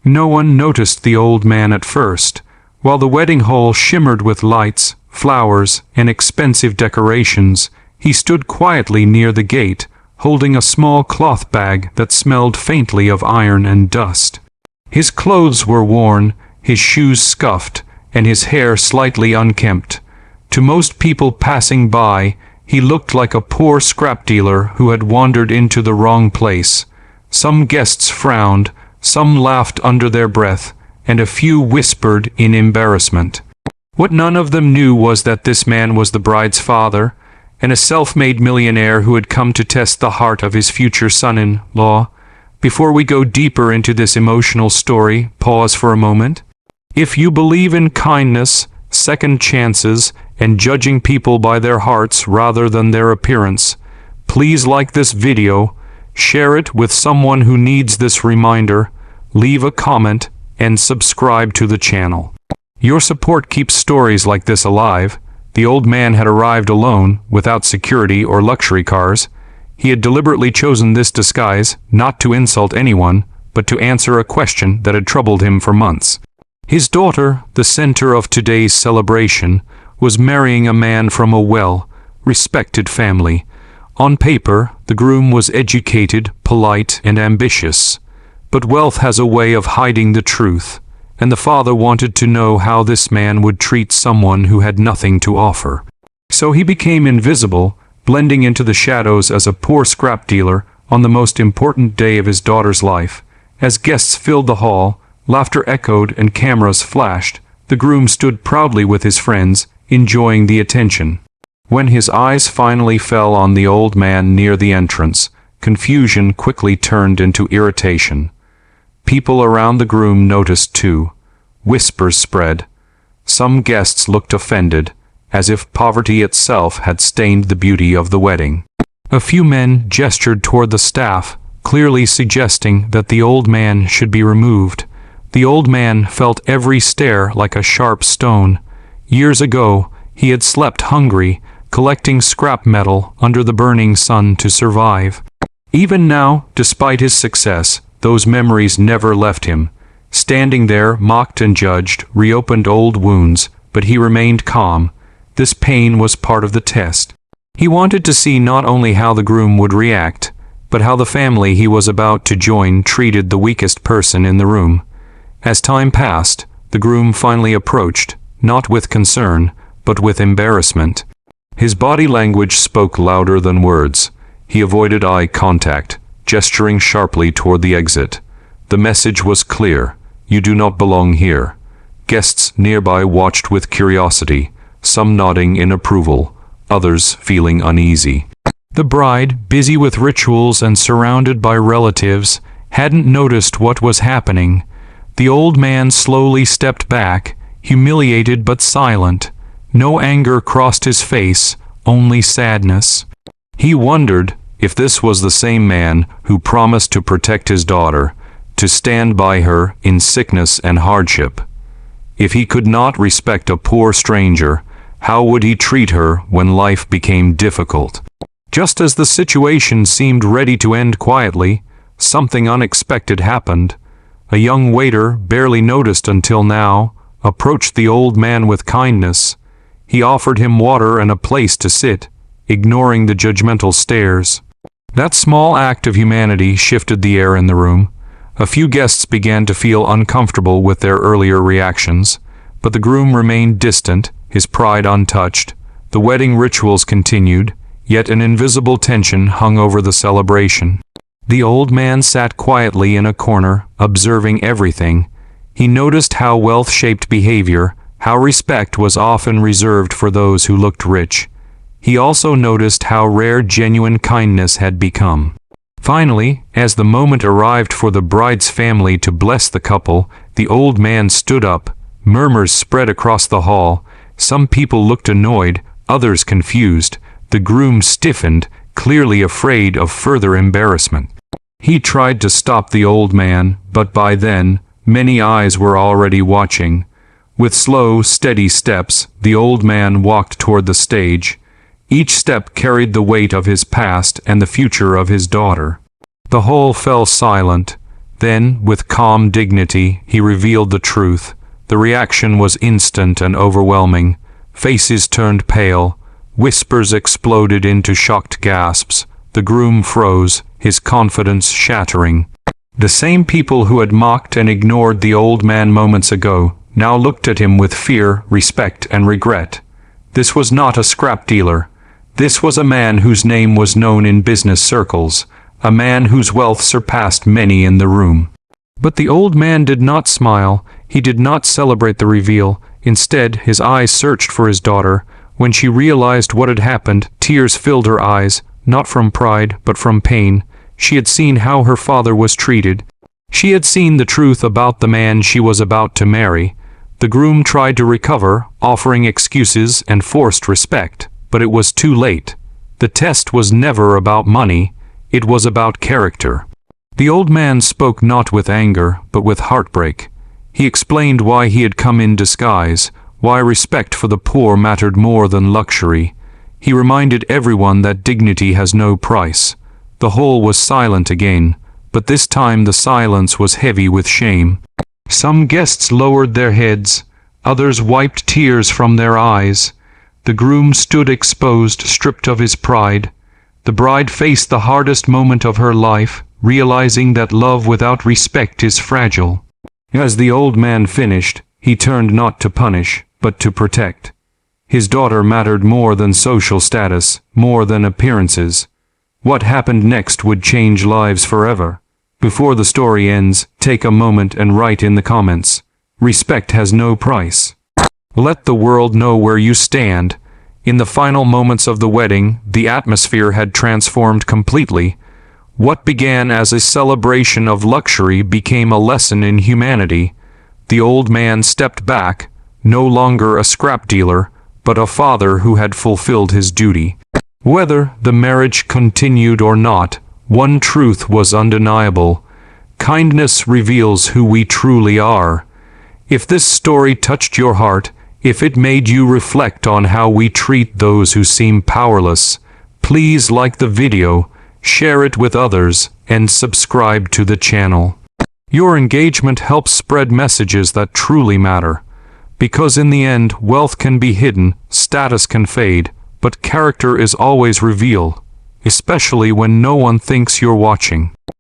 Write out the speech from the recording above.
No one noticed the old man at first. While the wedding hall shimmered with lights, flowers, and expensive decorations, he stood quietly near the gate, holding a small cloth bag that smelled faintly of iron and dust. His clothes were worn, his shoes scuffed, and his hair slightly unkempt. To most people passing by, he looked like a poor scrap dealer who had wandered into the wrong place. Some guests frowned, some laughed under their breath, and a few whispered in embarrassment. What none of them knew was that this man was the bride's father, and a self-made millionaire who had come to test the heart of his future son-in-law. Before we go deeper into this emotional story, pause for a moment. If you believe in kindness, second chances, and judging people by their hearts rather than their appearance, please like this video, share it with someone who needs this reminder, leave a comment, and subscribe to the channel. Your support keeps stories like this alive. The old man had arrived alone, without security or luxury cars. He had deliberately chosen this disguise, not to insult anyone, but to answer a question that had troubled him for months. His daughter, the center of today's celebration, was marrying a man from a well-respected family. On paper, the groom was educated, polite, and ambitious. But wealth has a way of hiding the truth, and the father wanted to know how this man would treat someone who had nothing to offer. So he became invisible, blending into the shadows as a poor scrap dealer on the most important day of his daughter's life. As guests filled the hall, laughter echoed and cameras flashed, the groom stood proudly with his friends, enjoying the attention. When his eyes finally fell on the old man near the entrance, confusion quickly turned into irritation. People around the groom noticed too. Whispers spread. Some guests looked offended, as if poverty itself had stained the beauty of the wedding. A few men gestured toward the staff, clearly suggesting that the old man should be removed. The old man felt every stare like a sharp stone. Years ago, he had slept hungry, collecting scrap metal under the burning sun to survive. Even now, despite his success, those memories never left him. Standing there, mocked and judged, reopened old wounds, but he remained calm. This pain was part of the test. He wanted to see not only how the groom would react, but how the family he was about to join treated the weakest person in the room. As time passed, the groom finally approached, not with concern, but with embarrassment. His body language spoke louder than words. He avoided eye contact, gesturing sharply toward the exit. The message was clear: you do not belong here. Guests nearby watched with curiosity, some nodding in approval, others feeling uneasy. The bride, busy with rituals and surrounded by relatives, hadn't noticed what was happening. The old man slowly stepped back, humiliated but silent. No anger crossed his face, only sadness. He wondered if this was the same man who promised to protect his daughter, to stand by her in sickness and hardship. If he could not respect a poor stranger, how would he treat her when life became difficult? Just as the situation seemed ready to end quietly, something unexpected happened. A young waiter, barely noticed until now, approached the old man with kindness. He offered him water and a place to sit, ignoring the judgmental stares. That small act of humanity shifted the air in the room. A few guests began to feel uncomfortable with their earlier reactions, but the groom remained distant, his pride untouched. The wedding rituals continued, yet an invisible tension hung over the celebration. The old man sat quietly in a corner, observing everything. He noticed how wealth shaped behavior, how respect was often reserved for those who looked rich. He also noticed how rare genuine kindness had become. Finally, as the moment arrived for the bride's family to bless the couple, the old man stood up. Murmurs spread across the hall. Some people looked annoyed, others confused. The groom stiffened, clearly afraid of further embarrassment. He tried to stop the old man, but by then, many eyes were already watching. With slow, steady steps, the old man walked toward the stage. Each step carried the weight of his past and the future of his daughter. The hall fell silent. Then, with calm dignity, he revealed the truth. The reaction was instant and overwhelming. Faces turned pale. Whispers exploded into shocked gasps. The groom froze, his confidence shattering. The same people who had mocked and ignored the old man moments ago now looked at him with fear, respect, and regret. This was not a scrap dealer. This was a man whose name was known in business circles, a man whose wealth surpassed many in the room. But the old man did not smile. He did not celebrate the reveal. Instead, his eyes searched for his daughter. When she realized what had happened, tears filled her eyes, not from pride, but from pain. She had seen how her father was treated. She had seen the truth about the man she was about to marry. The groom tried to recover, offering excuses and forced respect, but it was too late. The test was never about money, it was about character. The old man spoke not with anger, but with heartbreak. He explained why he had come in disguise, why respect for the poor mattered more than luxury. He reminded everyone that dignity has no price. The hall was silent again, but this time the silence was heavy with shame. Some guests lowered their heads, others wiped tears from their eyes. The groom stood exposed, stripped of his pride. The bride faced the hardest moment of her life, realizing that love without respect is fragile. As the old man finished, he turned not to punish, but to protect. His daughter mattered more than social status, more than appearances. What happened next would change lives forever. Before the story ends, take a moment and write in the comments, "Respect has no price." Let the world know where you stand. In the final moments of the wedding, the atmosphere had transformed completely. What began as a celebration of luxury became a lesson in humanity. The old man stepped back, no longer a scrap dealer, but a father who had fulfilled his duty. Whether the marriage continued or not, one truth was undeniable. Kindness reveals who we truly are. If this story touched your heart, if it made you reflect on how we treat those who seem powerless, please like the video, share it with others, and subscribe to the channel. Your engagement helps spread messages that truly matter. Because in the end, wealth can be hidden, status can fade, but character is always revealed, especially when no one thinks you're watching.